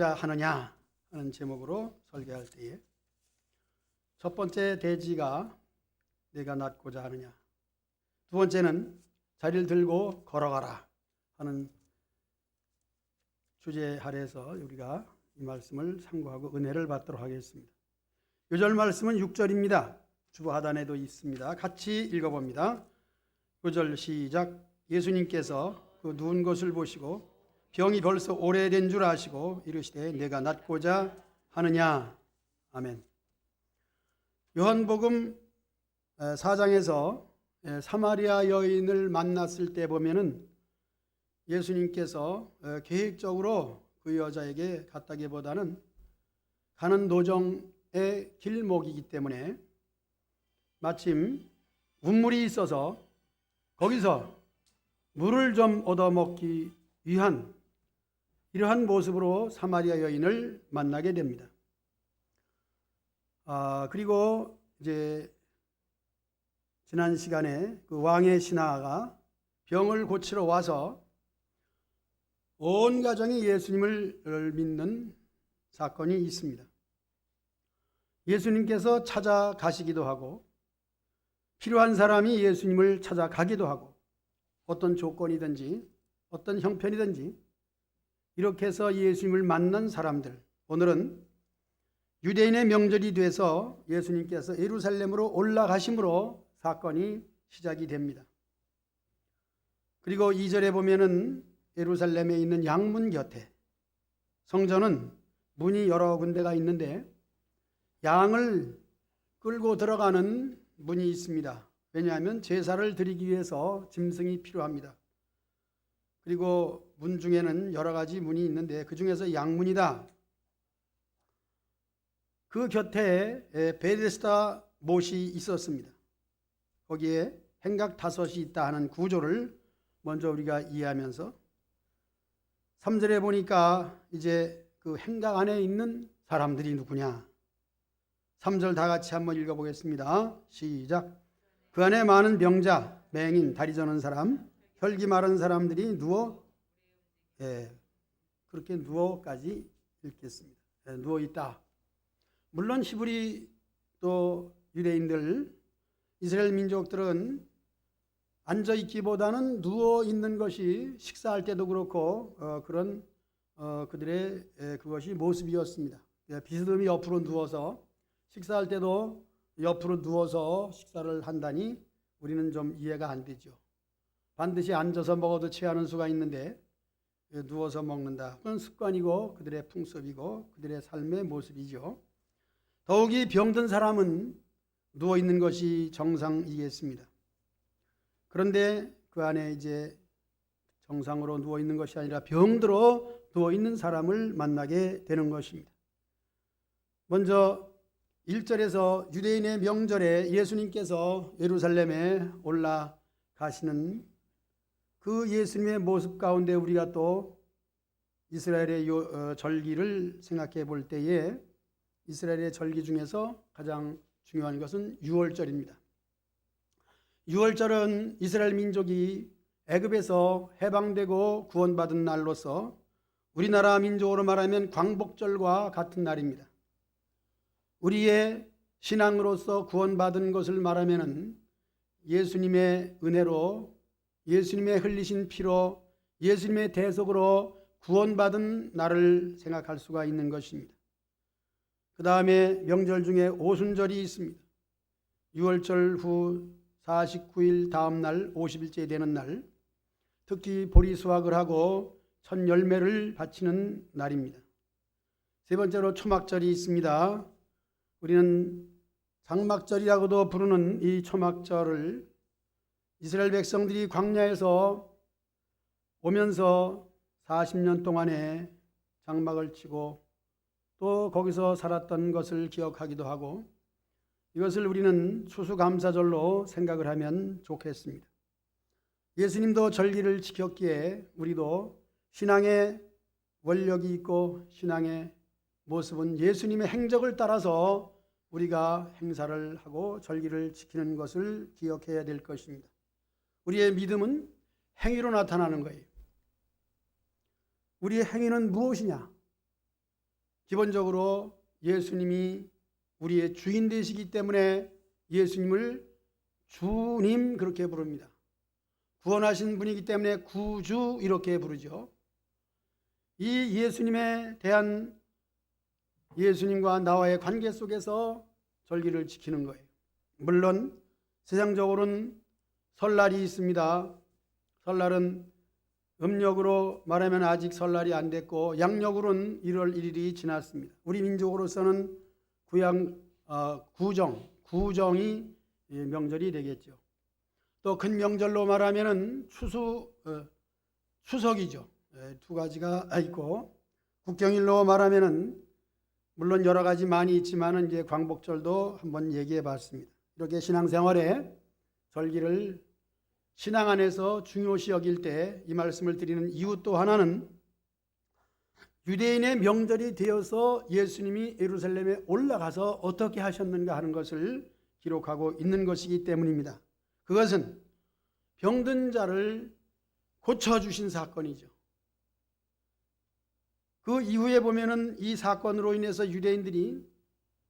하느냐 하는 제목으로 설교할 때에 첫 번째 대지가 내가 낫고자 하느냐, 두 번째는 자리를 들고 걸어가라 하는 주제 아래에서 우리가 이 말씀을 참고하고 은혜를 받도록 하겠습니다. 요절 말씀은 6절입니다. 주보 하단에도 있습니다. 같이 읽어봅니다. 요절 시작. 예수님께서 그 누운 것을 보시고 병이 벌써 오래된 줄 아시고 이르시되 내가 낫고자 하느냐. 아멘. 요한복음 4장에서 사마리아 여인을 만났을 때 보면은 예수님께서 계획적으로 그 여자에게 갔다기보다는 가는 도정의 길목이기 때문에 마침 운물이 있어서 거기서 물을 좀 얻어먹기 위한 이러한 모습으로 사마리아 여인을 만나게 됩니다. 그리고 이제 지난 시간에 그 왕의 신하가 병을 고치러 와서 온 가정이 예수님을 믿는 사건이 있습니다. 예수님께서 찾아가시기도 하고 필요한 사람이 예수님을 찾아가기도 하고 어떤 조건이든지 어떤 형편이든지 이렇게 해서 예수님을 만난 사람들, 오늘은 유대인의 명절이 돼서 예수님께서 예루살렘으로 올라가심으로 사건이 시작이 됩니다. 그리고 2절에 보면은 예루살렘에 있는 양문 곁에, 성전은 문이 여러 군데가 있는데 양을 끌고 들어가는 문이 있습니다. 왜냐하면 제사를 드리기 위해서 짐승이 필요합니다. 그리고 문 중에는 여러 가지 문이 있는데 그 중에서 양문이다. 그 곁에 베데스다 못이 있었습니다. 거기에 행각 5이 있다 하는 구조를 먼저 우리가 이해하면서 3절에 보니까 이제 그 행각 안에 있는 사람들이 누구냐. 3절 다 같이 한번 읽어보겠습니다. 시작. 그 안에 많은 병자, 맹인, 다리 저는 사람, 혈기 마른 사람들이 누워, 그렇게 누워까지 읽겠습니다. 누워 있다. 물론 히브리 또 유대인들, 이스라엘 민족들은 앉아 있기보다는 누워 있는 것이 식사할 때도 그렇고 그런 그들의 그것이 모습이었습니다. 비스듬히 옆으로 누워서 식사할 때도 옆으로 누워서 식사를 한다니 우리는 좀 이해가 안 되죠. 반드시 앉아서 먹어도 취하는 수가 있는데 누워서 먹는다. 그건 습관이고 그들의 풍습이고 그들의 삶의 모습이죠. 더욱이 병든 사람은 누워 있는 것이 정상이겠습니다. 그런데 그 안에 이제 정상으로 누워 있는 것이 아니라 병들어 누워 있는 사람을 만나게 되는 것입니다. 먼저 1절에서 유대인의 명절에 예수님께서 예루살렘에 올라가시는 그 예수님의 모습 가운데 우리가 또 이스라엘의 절기를 생각해 볼 때에 이스라엘의 절기 중에서 가장 중요한 것은 유월절입니다. 유월절은 이스라엘 민족이 애굽에서 해방되고 구원받은 날로서 우리나라 민족으로 말하면 광복절과 같은 날입니다. 우리의 신앙으로서 구원받은 것을 말하면 예수님의 은혜로, 예수님의 흘리신 피로, 예수님의 대속으로 구원받은 날을 생각할 수가 있는 것입니다. 그 다음에 명절 중에 오순절이 있습니다. 6월절 후 49일 다음 날 50일째 되는 날, 특히 보리 수확을 하고 첫 열매를 바치는 날입니다. 세 번째로 초막절이 있습니다. 우리는 장막절이라고도 부르는 이 초막절을 이스라엘 백성들이 광야에서 오면서 40년 동안에 장막을 치고 또 거기서 살았던 것을 기억하기도 하고 이것을 우리는 추수감사절로 생각을 하면 좋겠습니다. 예수님도 절기를 지켰기에 우리도 신앙의 원력이 있고 신앙의 모습은 예수님의 행적을 따라서 우리가 행사를 하고 절기를 지키는 것을 기억해야 될 것입니다. 우리의 믿음은 행위로 나타나는 거예요. 우리의 행위는 무엇이냐? 기본적으로 예수님이 우리의 주인 되시기 때문에 예수님을 주님 그렇게 부릅니다. 구원하신 분이기 때문에 구주 이렇게 부르죠. 이 예수님에 대한 예수님과 나와의 관계 속에서 절기를 지키는 거예요. 물론 세상적으로는 설날이 있습니다. 설날은 음력으로 말하면 아직 설날이 안 됐고 양력으로는 1월 1일이 지났습니다. 우리 민족으로서는 구정이 명절이 되겠죠. 또 큰 명절로 말하면은 추석이죠. 두 가지가 있고, 국경일로 말하면은 물론 여러 가지 많이 있지만은 이제 광복절도 한번 얘기해 봤습니다. 이렇게 신앙생활에 절기를 신앙 안에서 중요시 여길 때 이 말씀을 드리는 이유 또 하나는 유대인의 명절이 되어서 예수님이 예루살렘에 올라가서 어떻게 하셨는가 하는 것을 기록하고 있는 것이기 때문입니다. 그것은 병든 자를 고쳐주신 사건이죠. 그 이후에 보면은 이 사건으로 인해서 유대인들이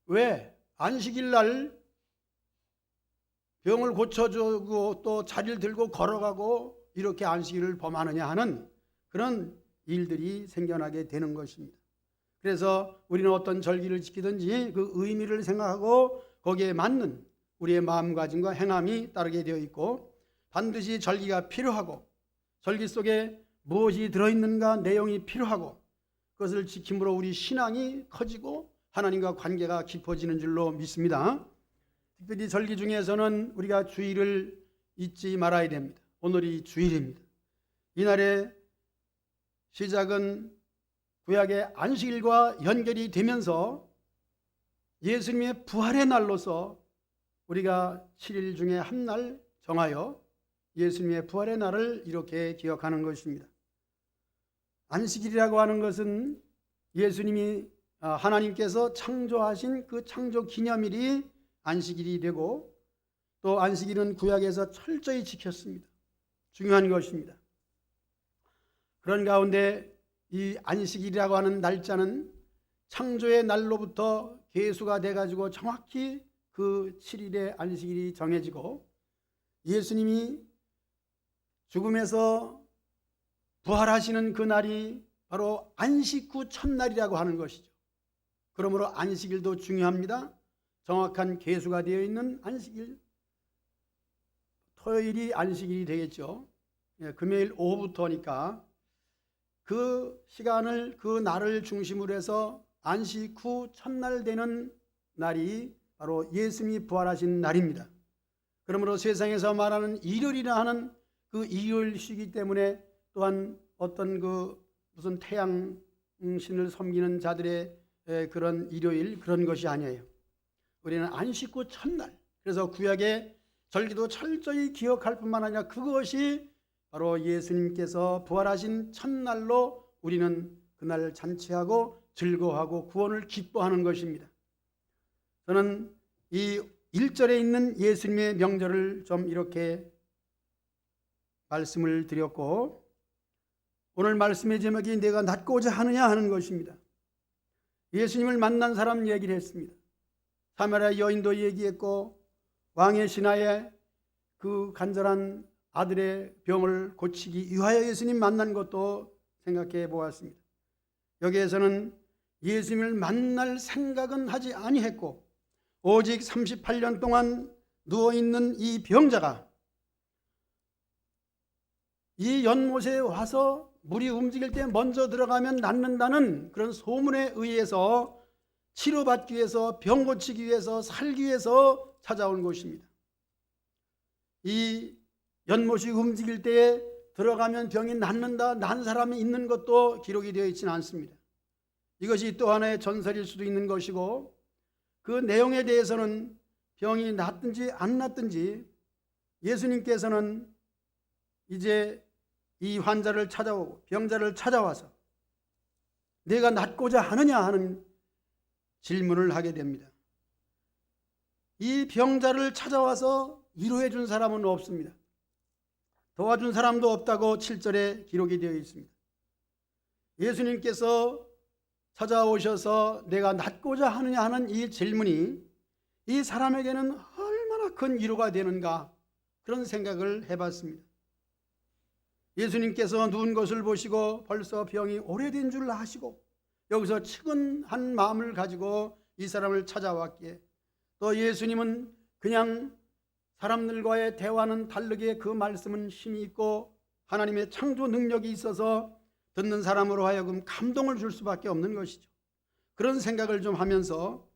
왜 안식일 날 병을 고쳐주고 또 자리를 들고 걸어가고 이렇게 안식일을 범하느냐 하는 그런 일들이 생겨나게 되는 것입니다. 그래서 우리는 어떤 절기를 지키든지 그 의미를 생각하고 거기에 맞는 우리의 마음가짐과 행함이 따르게 되어 있고, 반드시 절기가 필요하고 절기 속에 무엇이 들어있는가 내용이 필요하고 그것을 지킴으로 우리 신앙이 커지고 하나님과 관계가 깊어지는 줄로 믿습니다. 특별히 절기 중에서는 우리가 주일을 잊지 말아야 됩니다. 오늘이 주일입니다. 이날의 시작은 구약의 안식일과 연결이 되면서 예수님의 부활의 날로서 우리가 7일 중에 한 날 정하여 예수님의 부활의 날을 이렇게 기억하는 것입니다. 안식일이라고 하는 것은 예수님이 하나님께서 창조하신 그 창조 기념일이 안식일이 되고, 또 안식일은 구약에서 철저히 지켰습니다. 중요한 것입니다. 그런 가운데 이 안식일이라고 하는 날짜는 창조의 날로부터 계수가 돼가지고 정확히 그 7일의 안식일이 정해지고, 예수님이 죽음에서 부활하시는 그 날이 바로 안식 후 첫날이라고 하는 것이죠. 그러므로 안식일도 중요합니다. 정확한 계수가 되어 있는 안식일, 토요일이 안식일이 되겠죠. 금요일 오후부터니까 그 시간을, 그 날을 중심으로 해서 안식 후 첫날 되는 날이 바로 예수님이 부활하신 날입니다. 그러므로 세상에서 말하는 일요일이라 하는 그 일요일이기 때문에 또한 어떤 그 무슨 태양신을 섬기는 자들의 그런 일요일, 그런 것이 아니에요. 우리는 안식 후 첫날, 그래서 구약의 절기도 철저히 기억할 뿐만 아니라 그것이 바로 예수님께서 부활하신 첫날로 우리는 그날 잔치하고 즐거워하고 구원을 기뻐하는 것입니다. 저는 이 1절에 있는 예수님의 명절을 좀 이렇게 말씀을 드렸고, 오늘 말씀의 제목이 내가 낫고자 하느냐 하는 것입니다. 예수님을 만난 사람 얘기를 했습니다. 사마리아 여인도 얘기했고, 왕의 신하의 그 간절한 아들의 병을 고치기 위하여 예수님 만난 것도 생각해 보았습니다. 여기에서는 예수님을 만날 생각은 하지 아니했고, 오직 38년 동안 누워있는 이 병자가 이 연못에 와서 물이 움직일 때 먼저 들어가면 낫는다는 그런 소문에 의해서 치료받기 위해서, 병 고치기 위해서, 살기 위해서 찾아온 곳입니다. 이 연못이 움직일 때에 들어가면 병이 낫는다, 난 사람이 있는 것도 기록이 되어 있지는 않습니다. 이것이 또 하나의 전설일 수도 있는 것이고, 그 내용에 대해서는 병이 낫든지 안 낫든지 예수님께서는 이제 이 환자를 찾아오고 병자를 찾아와서 내가 낫고자 하느냐 하는 질문을 하게 됩니다. 이 병자를 찾아와서 위로해 준 사람은 없습니다. 도와준 사람도 없다고 7절에 기록이 되어 있습니다. 예수님께서 찾아오셔서 내가 낫고자 하느냐 하는 이 질문이 이 사람에게는 얼마나 큰 위로가 되는가, 그런 생각을 해봤습니다. 예수님께서 누운 것을 보시고 벌써 병이 오래된 줄 아시고 여기서 측은한 마음을 가지고 이 사람을 찾아왔기에, 또 예수님은 그냥 사람들과의 대화는 다르게 그 말씀은 힘이 있고 하나님의 창조 능력이 있어서 듣는 사람으로 하여금 감동을 줄 수밖에 없는 것이죠. 그런 생각을 좀 하면서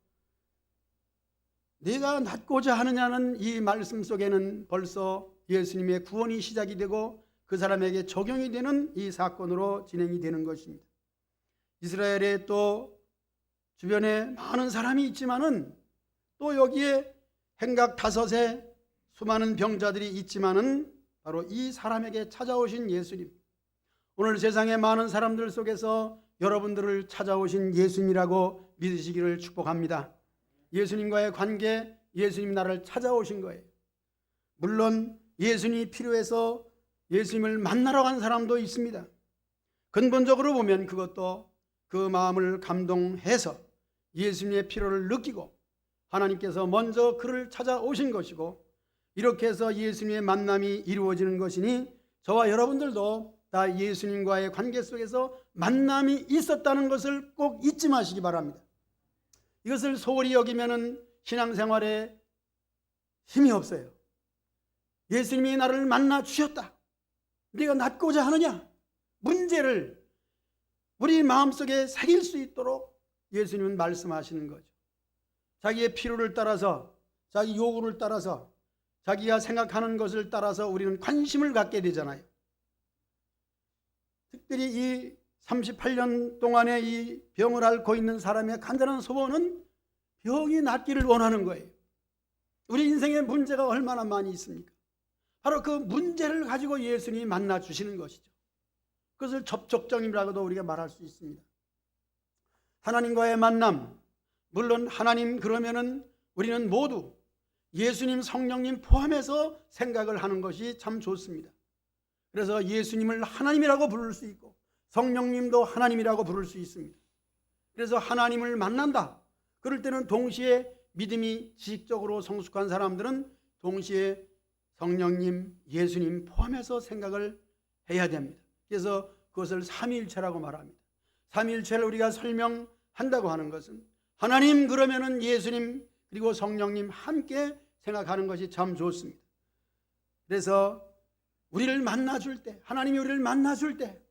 내가 낫고자 하느냐는 이 말씀 속에는 벌써 예수님의 구원이 시작이 되고 그 사람에게 적용이 되는 이 사건으로 진행이 되는 것입니다. 이스라엘에 또 주변에 많은 사람이 있지만은 또 여기에 행각 5에 수많은 병자들이 있지만은 바로 이 사람에게 찾아오신 예수님, 오늘 세상의 많은 사람들 속에서 여러분들을 찾아오신 예수님이라고 믿으시기를 축복합니다. 예수님과의 관계, 예수님 나를 찾아오신 거예요. 물론 예수님이 필요해서 예수님을 만나러 간 사람도 있습니다. 근본적으로 보면 그것도 그 마음을 감동해서 예수님의 필요를 느끼고 하나님께서 먼저 그를 찾아오신 것이고, 이렇게 해서 예수님의 만남이 이루어지는 것이니 저와 여러분들도 다 예수님과의 관계 속에서 만남이 있었다는 것을 꼭 잊지 마시기 바랍니다. 이것을 소홀히 여기면은 신앙생활에 힘이 없어요. 예수님이 나를 만나 주셨다, 네가 낫고자 하느냐, 문제를 우리 마음속에 새길 수 있도록 예수님은 말씀하시는 거죠. 자기의 필요를 따라서, 자기 요구를 따라서, 자기가 생각하는 것을 따라서 우리는 관심을 갖게 되잖아요. 특별히 이 38년 동안에 이 병을 앓고 있는 사람의 간절한 소원은 병이 낫기를 원하는 거예요. 우리 인생에 문제가 얼마나 많이 있습니까? 바로 그 문제를 가지고 예수님이 만나 주시는 것이죠. 그것을 접촉점이라고도 우리가 말할 수 있습니다. 하나님과의 만남, 물론 하나님 그러면은 우리는 모두 예수님, 성령님 포함해서 생각을 하는 것이 참 좋습니다. 그래서 예수님을 하나님이라고 부를 수 있고 성령님도 하나님이라고 부를 수 있습니다. 그래서 하나님을 만난다, 그럴 때는 동시에 믿음이 지식적으로 성숙한 사람들은 동시에 성령님, 예수님 포함해서 생각을 해야 됩니다. 그래서 그것을 삼위일체라고 말합니다. 삼위일체를 우리가 설명한다고 하는 것은 하나님 그러면은 예수님 그리고 성령님 함께 생각하는 것이 참 좋습니다. 그래서 우리를 만나줄 때, 하나님이 우리를 만나줄 때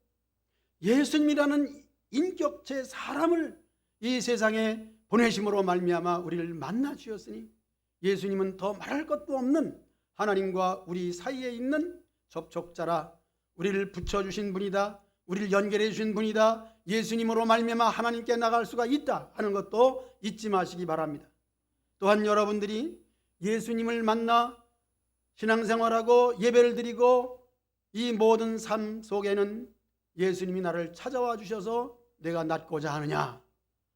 예수님이라는 인격체 사람을 이 세상에 보내심으로 말미암아 우리를 만나 주셨으니 예수님은 더 말할 것도 없는 하나님과 우리 사이에 있는 접촉자라, 우리를 붙여주신 분이다, 우리를 연결해 주신 분이다, 예수님으로 말미암아 하나님께 나갈 수가 있다 하는 것도 잊지 마시기 바랍니다. 또한 여러분들이 예수님을 만나 신앙생활하고 예배를 드리고 이 모든 삶 속에는 예수님이 나를 찾아와 주셔서 내가 낫고자 하느냐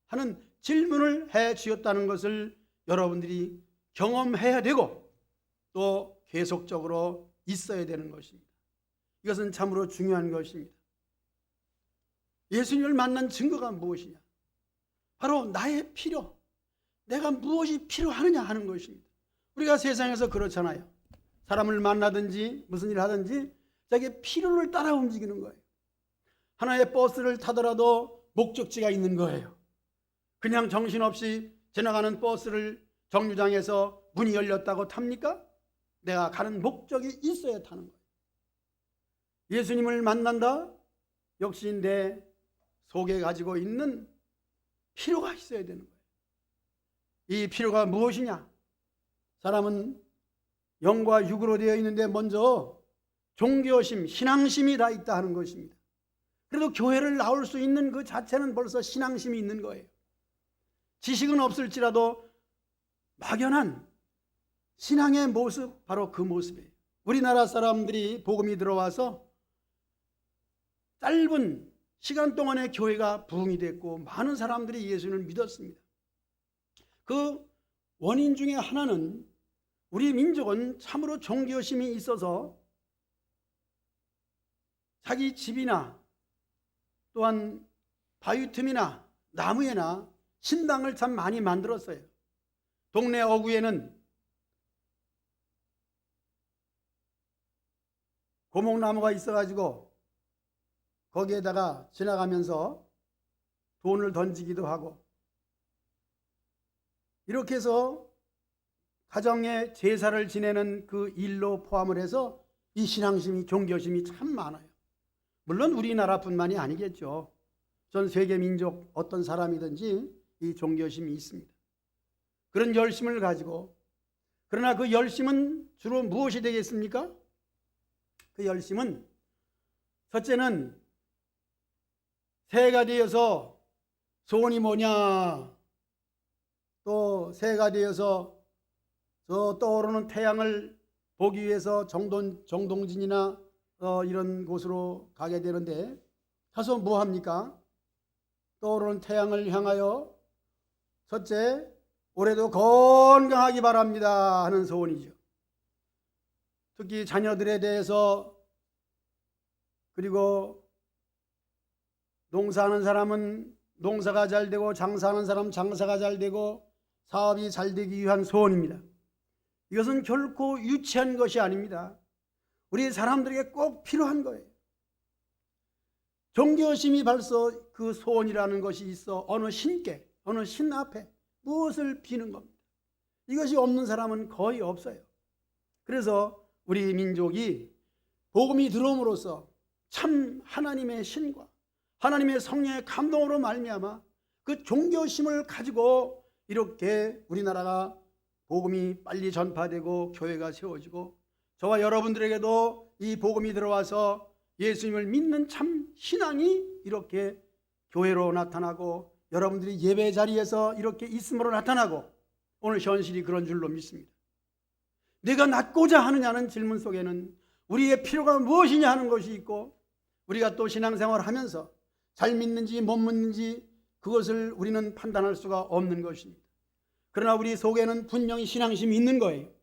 하는 질문을 해 주셨다는 것을 여러분들이 경험해야 되고 또 계속적으로 있어야 되는 것입니다. 이것은 참으로 중요한 것입니다. 예수님을 만난 증거가 무엇이냐? 바로 나의 필요, 내가 무엇이 필요하느냐 하는 것입니다. 우리가 세상에서 그렇잖아요. 사람을 만나든지 무슨 일을 하든지 자기의 필요를 따라 움직이는 거예요. 하나의 버스를 타더라도 목적지가 있는 거예요. 그냥 정신없이 지나가는 버스를 정류장에서 문이 열렸다고 탑니까? 내가 가는 목적이 있어야 타는 거예요. 예수님을 만난다? 역시 내 속에 가지고 있는 필요가 있어야 되는 거예요. 이 필요가 무엇이냐? 사람은 영과 육으로 되어 있는데 먼저 종교심, 신앙심이 다 있다 하는 것입니다. 그래도 교회를 나올 수 있는 그 자체는 벌써 신앙심이 있는 거예요. 지식은 없을지라도 막연한 신앙의 모습, 바로 그 모습이에요. 우리나라 사람들이 복음이 들어와서 짧은 시간 동안에 교회가 부흥이 됐고 많은 사람들이 예수를 믿었습니다. 그 원인 중에 하나는 우리 민족은 참으로 종교심이 있어서 자기 집이나 또한 바위 틈이나 나무에나 신당을 참 많이 만들었어요. 동네 어구에는 고목나무가 있어가지고 거기에다가 지나가면서 돈을 던지기도 하고, 이렇게 해서 가정의 제사를 지내는 그 일로 포함을 해서 이 신앙심이, 종교심이 참 많아요. 물론 우리나라뿐만이 아니겠죠. 전 세계 민족 어떤 사람이든지 이 종교심이 있습니다. 그런 열심을 가지고, 그러나 그 열심은 주로 무엇이 되겠습니까? 그 열심은 첫째는 새해가 되어서 소원이 뭐냐, 또 새해가 되어서 저 떠오르는 태양을 보기 위해서 정동진이나 이런 곳으로 가게 되는데, 가서 뭐 합니까? 떠오르는 태양을 향하여 첫째, 올해도 건강하기 바랍니다 하는 소원이죠. 특히 자녀들에 대해서, 그리고 농사하는 사람은 농사가 잘 되고, 장사하는 사람 장사가 잘 되고, 사업이 잘 되기 위한 소원입니다. 이것은 결코 유치한 것이 아닙니다. 우리 사람들에게 꼭 필요한 거예요. 종교심이 벌써 그 소원이라는 것이 있어 어느 신께, 어느 신 앞에 무엇을 비는 겁니다. 이것이 없는 사람은 거의 없어요. 그래서 우리 민족이 복음이 들어옴으로써 참 하나님의 신과 하나님의 성령의 감동으로 말미암아 그 종교심을 가지고 이렇게 우리나라가 복음이 빨리 전파되고 교회가 세워지고, 저와 여러분들에게도 이 복음이 들어와서 예수님을 믿는 참 신앙이 이렇게 교회로 나타나고, 여러분들이 예배 자리에서 이렇게 있음으로 나타나고, 오늘 현실이 그런 줄로 믿습니다. 내가 낫고자 하느냐는 질문 속에는 우리의 필요가 무엇이냐 하는 것이 있고, 우리가 또 신앙생활을 하면서 잘 믿는지 못 믿는지 그것을 우리는 판단할 수가 없는 것입니다. 그러나 우리 속에는 분명히 신앙심이 있는 거예요.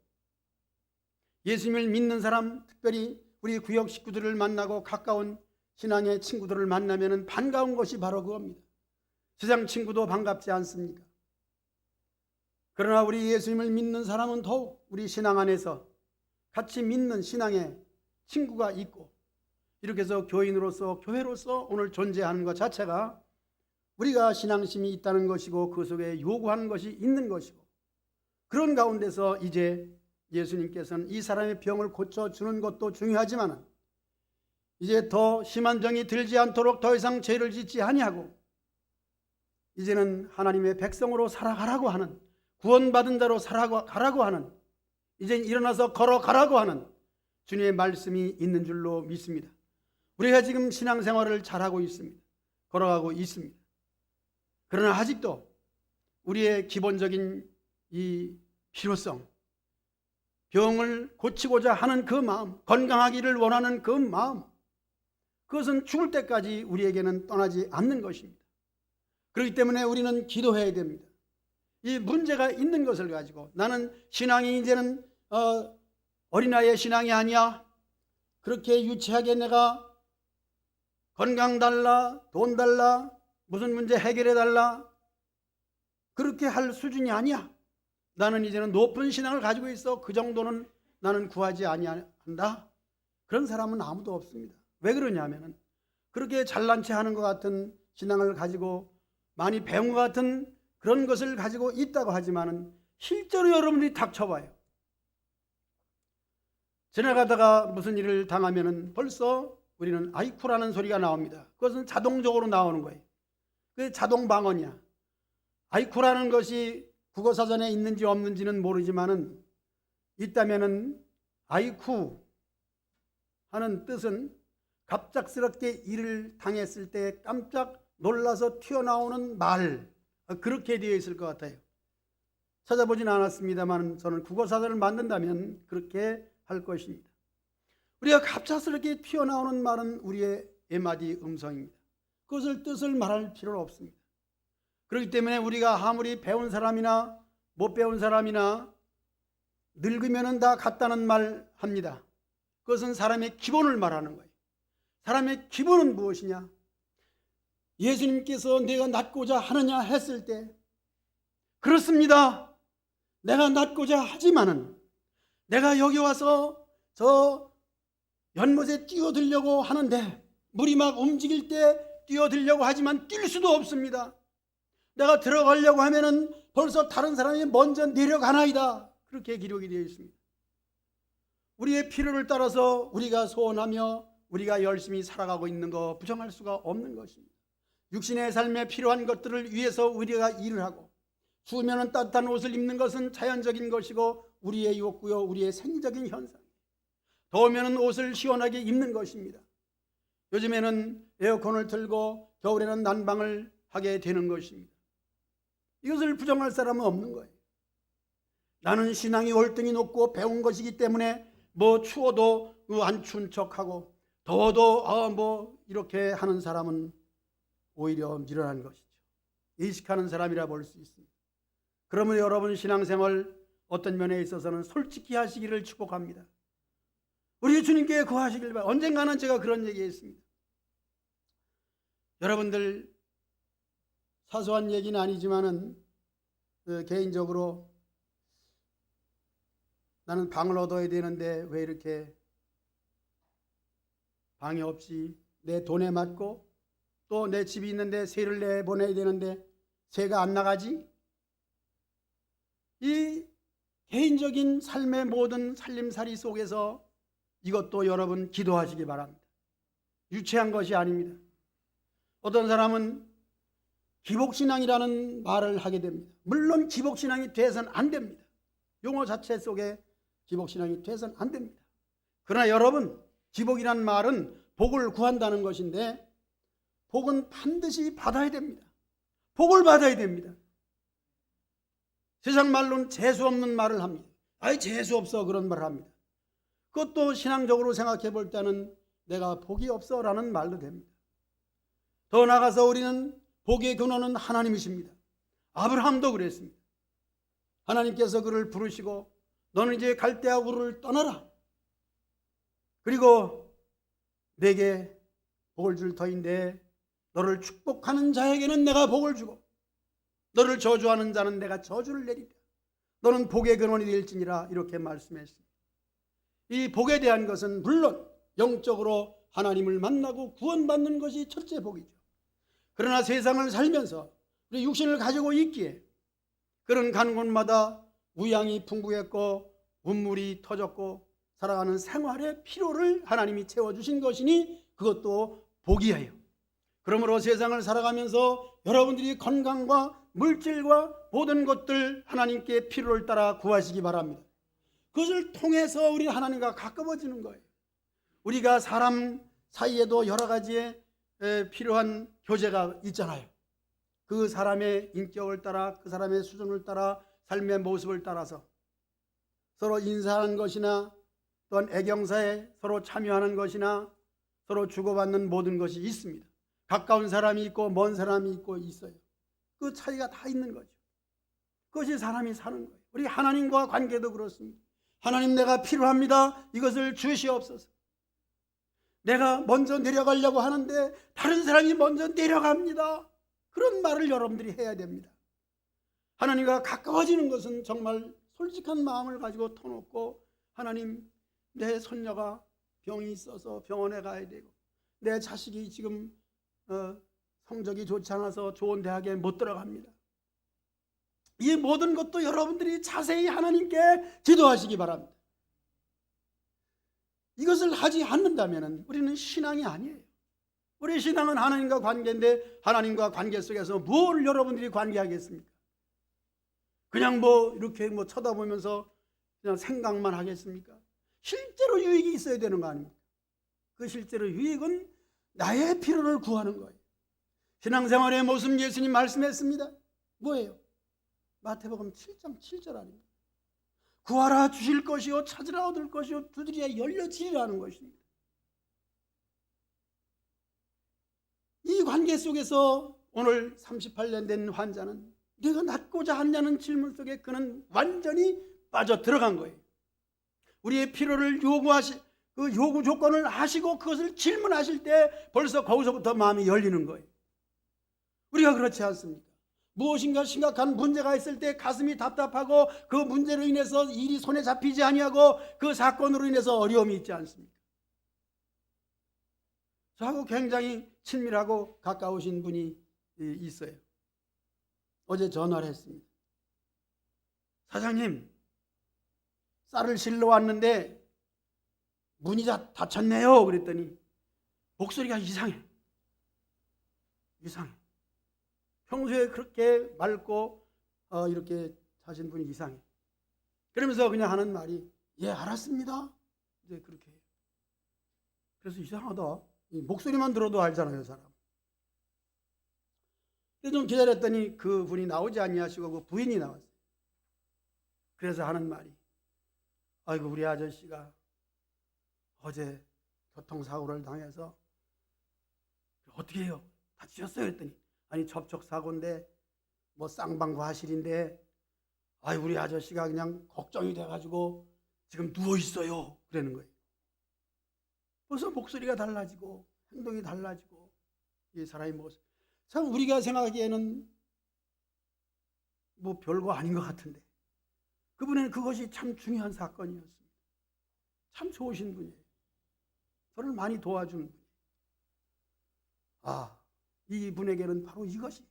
예수님을 믿는 사람, 특별히 우리 구역 식구들을 만나고 가까운 신앙의 친구들을 만나면 반가운 것이 바로 그겁니다. 세상 친구도 반갑지 않습니까? 그러나 우리 예수님을 믿는 사람은 더욱 우리 신앙 안에서 같이 믿는 신앙의 친구가 있고, 이렇게 해서 교인으로서, 교회로서 오늘 존재하는 것 자체가 우리가 신앙심이 있다는 것이고, 그 속에 요구하는 것이 있는 것이고, 그런 가운데서 이제 예수님께서는 이 사람의 병을 고쳐주는 것도 중요하지만, 이제 더 심한 병이 들지 않도록 더 이상 죄를 짓지 아니하고 이제는 하나님의 백성으로 살아가라고 하는, 구원받은 자로 살아가라고 하는, 이제 일어나서 걸어가라고 하는 주님의 말씀이 있는 줄로 믿습니다. 우리가 지금 신앙생활을 잘하고 있습니다. 걸어가고 있습니다. 그러나 아직도 우리의 기본적인 이 필요성, 병을 고치고자 하는 그 마음, 건강하기를 원하는 그 마음, 그것은 죽을 때까지 우리에게는 떠나지 않는 것입니다. 그렇기 때문에 우리는 기도해야 됩니다. 이 문제가 있는 것을 가지고, 나는 신앙이 이제는 어린아이의 신앙이 아니야, 그렇게 유치하게 내가 건강 달라, 돈 달라, 무슨 문제 해결해 달라, 그렇게 할 수준이 아니야. 나는 이제는 높은 신앙을 가지고 있어, 그 정도는 나는 구하지 아니한다. 그런 사람은 아무도 없습니다. 왜 그러냐면, 그렇게 잘난 체 하는 것 같은 신앙을 가지고 많이 배운 것 같은 그런 것을 가지고 있다고 하지만은, 실제로 여러분들이 닥쳐봐요. 지나가다가 무슨 일을 당하면은 벌써 우리는 아이쿠라는 소리가 나옵니다. 그것은 자동적으로 나오는 거예요. 그게 자동 방언이야. 아이쿠라는 것이 국어사전에 있는지 없는지는 모르지만은, 있다면은 아이쿠 하는 뜻은 갑작스럽게 일을 당했을 때 깜짝 놀라서 튀어나오는 말, 그렇게 되어 있을 것 같아요. 찾아보진 않았습니다만 저는 국어사전을 만든다면 그렇게 할 것입니다. 우리가 갑작스럽게 튀어나오는 말은 우리의 에마디 음성입니다. 그것을 뜻을 말할 필요는 없습니다. 그렇기 때문에 우리가 아무리 배운 사람이나 못 배운 사람이나 늙으면 다 같다는 말 합니다. 그것은 사람의 기본을 말하는 거예요. 사람의 기본은 무엇이냐? 예수님께서 내가 낫고자 하느냐 했을 때, 그렇습니다. 내가 낫고자 하지만은 내가 여기 와서 저 연못에 뛰어들려고 하는데 물이 막 움직일 때 뛰어들려고 하지만 뛸 수도 없습니다. 내가 들어가려고 하면은 벌써 다른 사람이 먼저 내려가나이다. 그렇게 기록이 되어 있습니다. 우리의 필요를 따라서 우리가 소원하며 우리가 열심히 살아가고 있는 거 부정할 수가 없는 것입니다. 육신의 삶에 필요한 것들을 위해서 우리가 일을 하고, 추우면 따뜻한 옷을 입는 것은 자연적인 것이고 우리의 욕구요, 우리의 생리적인 현상. 더우면 옷을 시원하게 입는 것입니다. 요즘에는 에어컨을 틀고 겨울에는 난방을 하게 되는 것입니다. 이것을 부정할 사람은 없는 거예요. 나는 신앙이 월등히 높고 배운 것이기 때문에 뭐 추워도 안 추운 척하고 더워도 이렇게 하는 사람은 오히려 미련한 것이죠. 의식하는 사람이라 볼 수 있습니다. 그러면 여러분 신앙생활 어떤 면에 있어서는 솔직히 하시기를 축복합니다. 우리 주님께 구하시길 바랍니다. 언젠가는 제가 그런 얘기했습니다. 여러분들 사소한 얘기는 아니지만은 개인적으로 나는 방을 얻어야 되는데 왜 이렇게 방이 없이 내 돈에 맞고 또 내 집이 있는데 세를 내보내야 되는데 세가 안 나가지? 이 개인적인 삶의 모든 살림살이 속에서 이것도 여러분 기도하시기 바랍니다. 유치한 것이 아닙니다. 어떤 사람은 기복신앙이라는 말을 하게 됩니다. 물론 기복신앙이 돼서는 안 됩니다. 용어 자체 속에 기복신앙이 돼서는 안 됩니다. 그러나 여러분, 기복이란 말은 복을 구한다는 것인데 복은 반드시 받아야 됩니다. 복을 받아야 됩니다. 세상 말로는 재수 없는 말을 합니다. 아이 재수 없어 그런 말을 합니다. 그것도 신앙적으로 생각해 볼 때는 내가 복이 없어 라는 말도 됩니다. 더 나아가서 우리는 복의 근원은 하나님이십니다. 아브라함도 그랬습니다. 하나님께서 그를 부르시고 너는 이제 갈대아 우르를 떠나라. 그리고 내게 복을 줄 터인데 너를 축복하는 자에게는 내가 복을 주고 너를 저주하는 자는 내가 저주를 내리라. 너는 복의 근원이 될지니라. 이렇게 말씀했습니다. 이 복에 대한 것은 물론 영적으로 하나님을 만나고 구원받는 것이 첫째 복이죠. 그러나 세상을 살면서 우리 육신을 가지고 있기에 그런 가는 곳마다 우양이 풍부했고 운물이 터졌고 살아가는 생활의 필요를 하나님이 채워주신 것이니 그것도 복이에요. 그러므로 세상을 살아가면서 여러분들이 건강과 물질과 모든 것들 하나님께 필요를 따라 구하시기 바랍니다. 그것을 통해서 우리 하나님과 가까워지는 거예요. 우리가 사람 사이에도 여러 가지의 필요한 교제가 있잖아요. 그 사람의 인격을 따라 그 사람의 수준을 따라 삶의 모습을 따라서 서로 인사하는 것이나 또한 애경사에 서로 참여하는 것이나 서로 주고받는 모든 것이 있습니다. 가까운 사람이 있고 먼 사람이 있고 있어요. 그 차이가 다 있는 거죠. 그것이 사람이 사는 거예요. 우리 하나님과 관계도 그렇습니다. 하나님 내가 필요합니다. 이것을 주시옵소서. 내가 먼저 내려가려고 하는데 다른 사람이 먼저 내려갑니다. 그런 말을 여러분들이 해야 됩니다. 하나님과 가까워지는 것은 정말 솔직한 마음을 가지고 터놓고 하나님 내 손녀가 병이 있어서 병원에 가야 되고 내 자식이 지금 성적이 좋지 않아서 좋은 대학에 못 들어갑니다. 이 모든 것도 여러분들이 자세히 하나님께 기도하시기 바랍니다. 이것을 하지 않는다면 우리는 신앙이 아니에요. 우리 신앙은 하나님과 관계인데 하나님과 관계 속에서 뭘 여러분들이 관계하겠습니까? 그냥 이렇게 쳐다보면서 그냥 생각만 하겠습니까? 실제로 유익이 있어야 되는 거 아닙니까? 그 실제로 유익은 나의 필요를 구하는 거예요. 신앙생활의 모습 예수님 말씀했습니다. 뭐예요? 마태복음 7장 7절 아닙니까? 구하라 주실 것이요 찾으라 얻을 것이요 두드리라 열려지리라는 것입니다. 이 관계 속에서 오늘 38년 된 환자는 내가 낫고자 하냐는 질문 속에 그는 완전히 빠져 들어간 거예요. 우리의 필요를 그 요구 조건을 하시고 그것을 질문하실 때 벌써 거기서부터 마음이 열리는 거예요. 우리가 그렇지 않습니까? 무엇인가 심각한 문제가 있을 때 가슴이 답답하고 그 문제로 인해서 일이 손에 잡히지 아니하고 그 사건으로 인해서 어려움이 있지 않습니까? 저하고 굉장히 친밀하고 가까우신 분이 있어요. 어제 전화를 했습니다. 사장님, 쌀을 실러 왔는데 문이 다 닫혔네요. 그랬더니 목소리가 이상해. 평소에 그렇게 맑고 이렇게 사신 분이 이상해. 그러면서 그냥 하는 말이 예, 알았습니다. 이제 그렇게 해요. 그래서 이상하다. 목소리만 들어도 알잖아요, 사람. 그래서 좀 기다렸더니 그 분이 나오지 아니하시고 그 부인이 나왔어요. 그래서 하는 말이 아이고, 우리 아저씨가 어제 교통사고를 당해서 어떻게 해요? 다치셨어요? 그랬더니 아니, 접촉사고인데 뭐 쌍방과실인데 아이, 우리 아저씨가 그냥 걱정이 돼가지고 지금 누워있어요. 그러는 거예요. 벌써 목소리가 달라지고 행동이 달라지고 이 사람이 모습, 참 우리가 생각하기에는 뭐 별거 아닌 것 같은데 그분에는 그것이 참 중요한 사건이었습니다. 참 좋으신 분이에요. 저를 많이 도와준 분이에요. 아, 이분에게는 바로 이것이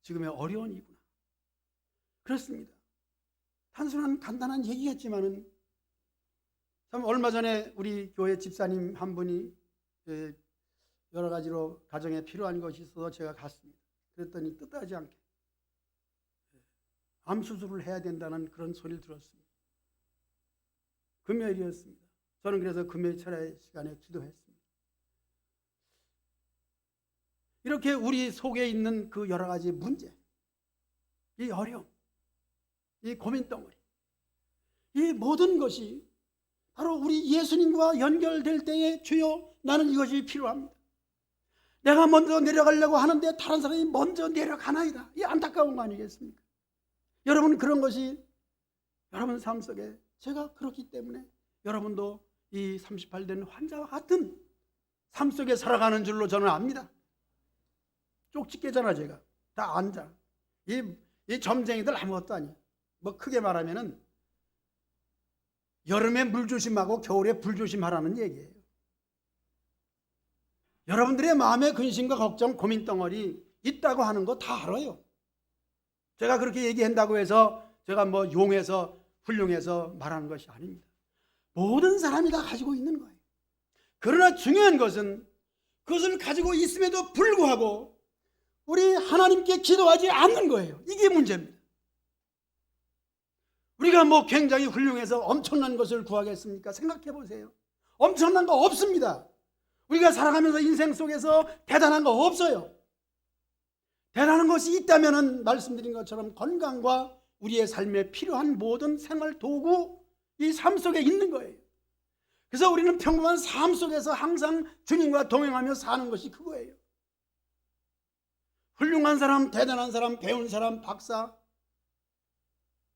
지금의 어려움이구나. 그렇습니다. 단순한 간단한 얘기였지만은 참 얼마 전에 우리 교회 집사님 한 분이 여러 가지로 가정에 필요한 것이 있어서 제가 갔습니다. 그랬더니 뜻하지 않게 암 수술을 해야 된다는 그런 소리를 들었습니다. 금요일이었습니다. 저는 그래서 금요일 철야 시간에 기도했습니다. 이렇게 우리 속에 있는 그 여러 가지 문제, 이 어려움, 이 고민덩어리, 이 모든 것이 바로 우리 예수님과 연결될 때에 주여 나는 이것이 필요합니다. 내가 먼저 내려가려고 하는데 다른 사람이 먼저 내려가나이다. 이 안타까운 거 아니겠습니까? 여러분, 그런 것이 여러분 삶 속에 제가 그렇기 때문에 여러분도 이 38된 환자와 같은 삶 속에 살아가는 줄로 저는 압니다. 쪽집게잖아. 제가 다 앉아. 이 점쟁이들 아무것도 아니야. 뭐 크게 말하면은 여름에 물 조심하고 겨울에 불 조심하라는 얘기예요. 여러분들의 마음의 근심과 걱정, 고민덩어리 있다고 하는 거 다 알아요. 제가 그렇게 얘기한다고 해서 제가 뭐 용해서 훌륭해서 말하는 것이 아닙니다. 모든 사람이 다 가지고 있는 거예요. 그러나 중요한 것은 그것을 가지고 있음에도 불구하고 우리 하나님께 기도하지 않는 거예요. 이게 문제입니다. 우리가 뭐 굉장히 훌륭해서 엄청난 것을 구하겠습니까? 생각해 보세요. 엄청난 거 없습니다. 우리가 살아가면서 인생 속에서 대단한 거 없어요. 대단한 것이 있다면 말씀드린 것처럼 건강과 우리의 삶에 필요한 모든 생활 도구, 이 삶 속에 있는 거예요. 그래서 우리는 평범한 삶 속에서 항상 주님과 동행하며 사는 것이 그거예요. 훌륭한 사람, 대단한 사람, 배운 사람, 박사,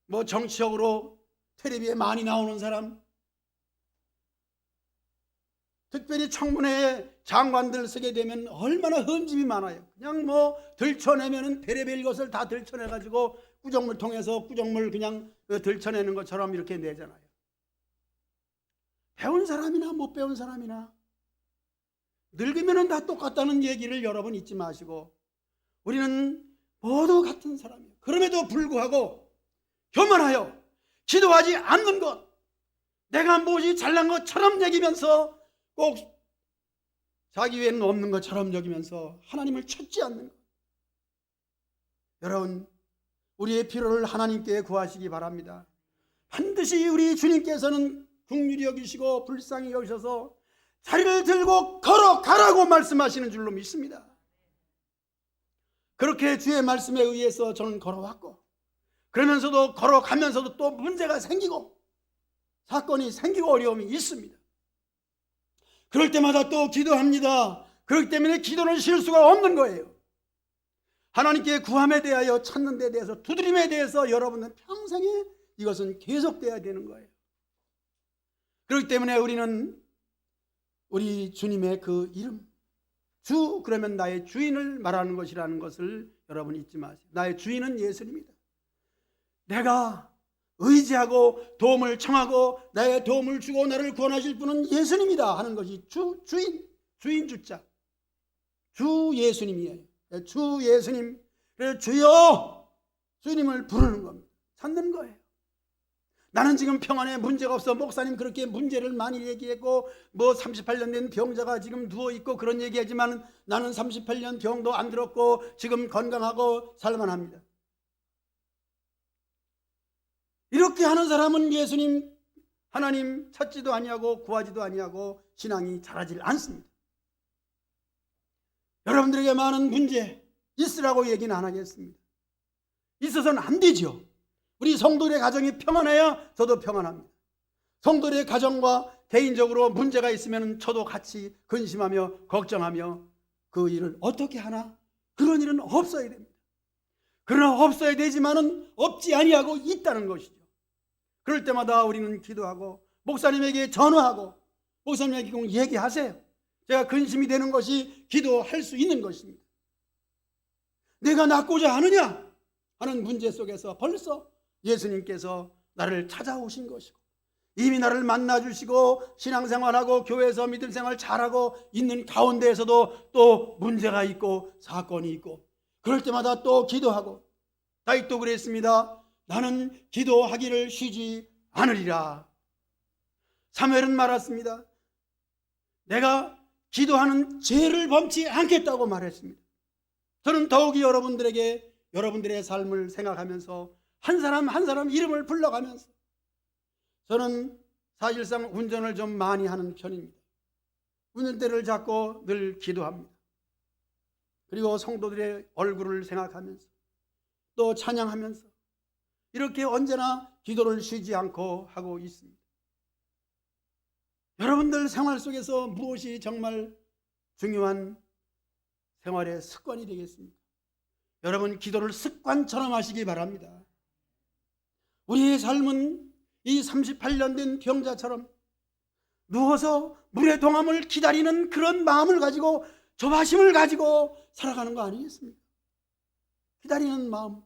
뭐 정치적으로 텔레비에 많이 나오는 사람, 특별히 청문회에 장관들 쓰게 되면 얼마나 흠집이 많아요. 그냥 뭐 들춰내면은 별의별 것을 다 들춰내가지고 구정물 통해서 구정물 그냥 들춰내는 것처럼 이렇게 내잖아요. 배운 사람이나 못 배운 사람이나 늙으면은 다 똑같다는 얘기를 여러분 잊지 마시고 우리는 모두 같은 사람이에요. 그럼에도 불구하고 교만하여 기도하지 않는 것, 내가 무엇이 잘난 것처럼 여기면서 꼭 자기 외에는 없는 것처럼 여기면서 하나님을 찾지 않는 것. 여러분, 우리의 필요를 하나님께 구하시기 바랍니다. 반드시 우리 주님께서는 긍휼히 여기시고 불쌍히 여기셔서 자리를 들고 걸어가라고 말씀하시는 줄로 믿습니다. 그렇게 주의 말씀에 의해서 저는 걸어왔고, 그러면서도 걸어가면서도 또 문제가 생기고 사건이 생기고 어려움이 있습니다. 그럴 때마다 또 기도합니다. 그렇기 때문에 기도는 쉴 수가 없는 거예요. 하나님께 구함에 대하여 찾는 데 대해서 두드림에 대해서 여러분은 평생에 이것은 계속돼야 되는 거예요. 그렇기 때문에 우리는 우리 주님의 그 이름, 주 그러면 나의 주인을 말하는 것이라는 것을 여러분 잊지 마세요. 나의 주인은 예수님이다. 내가 의지하고 도움을 청하고 나의 도움을 주고 나를 구원하실 분은 예수님이다 하는 것이 주인 주자 주 예수님이에요. 주 예수님, 그래서 주여 주님을 부르는 겁니다. 찾는 거예요. 나는 지금 평안에 문제가 없어. 목사님 그렇게 문제를 많이 얘기했고 38년 된 병자가 지금 누워있고 그런 얘기하지만 나는 38년 병도 안 들었고 지금 건강하고 살만합니다. 이렇게 하는 사람은 예수님 하나님 찾지도 아니하고 구하지도 아니하고 신앙이 자라질 않습니다. 여러분들에게 많은 문제 있으라고 얘기는 안 하겠습니다. 있어서는 안 되죠. 우리 성도들의 가정이 평안해야 저도 평안합니다. 성도들의 가정과 개인적으로 문제가 있으면 저도 같이 근심하며 걱정하며 그 일을 어떻게 하나? 그런 일은 없어야 됩니다. 그러나 없어야 되지만은 없지 아니하고 있다는 것이죠. 그럴 때마다 우리는 기도하고 목사님에게 전화하고 목사님에게 꼭 얘기하세요. 제가 근심이 되는 것이 기도할 수 있는 것입니다. 내가 낫고자 하느냐 하는 문제 속에서 벌써 예수님께서 나를 찾아오신 것이고 이미 나를 만나주시고 신앙생활하고 교회에서 믿음생활 잘하고 있는 가운데에서도 또 문제가 있고 사건이 있고 그럴 때마다 또 기도하고 다윗도 그랬습니다. 나는 기도하기를 쉬지 않으리라. 사무엘은 말했습니다. 내가 기도하는 죄를 범치 않겠다고 말했습니다. 저는 더욱이 여러분들에게 여러분들의 삶을 생각하면서 한 사람 한 사람 이름을 불러가면서 저는 사실상 운전을 좀 많이 하는 편입니다. 운전대를 잡고 늘 기도합니다. 그리고 성도들의 얼굴을 생각하면서 또 찬양하면서 이렇게 언제나 기도를 쉬지 않고 하고 있습니다. 여러분들 생활 속에서 무엇이 정말 중요한 생활의 습관이 되겠습니까? 여러분 기도를 습관처럼 하시기 바랍니다. 우리의 삶은 이 38년 된 병자처럼 누워서 물의 동함을 기다리는 그런 마음을 가지고 조바심을 가지고 살아가는 거 아니겠습니까? 기다리는 마음,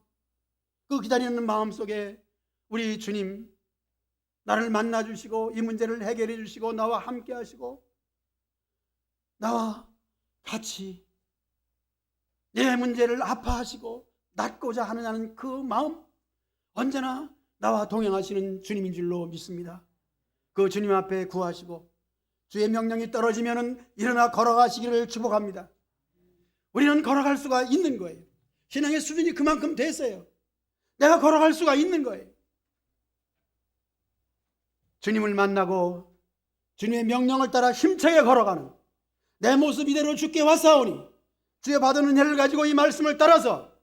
그 기다리는 마음 속에 우리 주님 나를 만나주시고 이 문제를 해결해 주시고 나와 함께 하시고 나와 같이 내 문제를 아파하시고 낫고자 하느냐는 그 마음 언제나 나와 동행하시는 주님인 줄로 믿습니다. 그 주님 앞에 구하시고 주의 명령이 떨어지면 일어나 걸어가시기를 축복합니다. 우리는 걸어갈 수가 있는 거예요. 신앙의 수준이 그만큼 됐어요. 내가 걸어갈 수가 있는 거예요. 주님을 만나고 주님의 명령을 따라 힘차게 걸어가는 내 모습 이대로 주께 왔사오니 주의 받은 은혜를 가지고 이 말씀을 따라서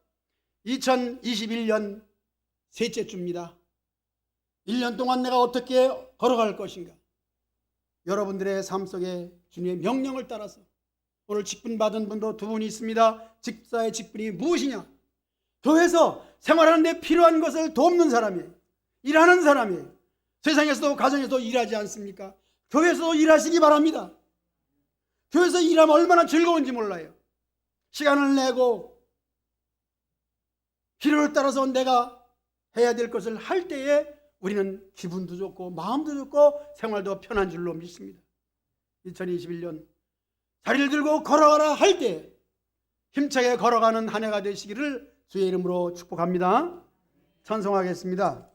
2021년 셋째 주입니다. 1년 동안 내가 어떻게 걸어갈 것인가? 여러분들의 삶 속에 주님의 명령을 따라서 오늘 직분 받은 분도 두 분이 있습니다. 집사의 직분이 무엇이냐? 교회에서 생활하는 데 필요한 것을 돕는 사람이에요. 일하는 사람이에요. 세상에서도 가정에서도 일하지 않습니까? 교회에서도 일하시기 바랍니다. 교회에서 일하면 얼마나 즐거운지 몰라요. 시간을 내고 필요를 따라서 내가 해야 될 것을 할 때에 우리는 기분도 좋고 마음도 좋고 생활도 편한 줄로 믿습니다. 2021년 자리를 들고 걸어가라 할 때 힘차게 걸어가는 한 해가 되시기를 주의 이름으로 축복합니다. 찬송하겠습니다.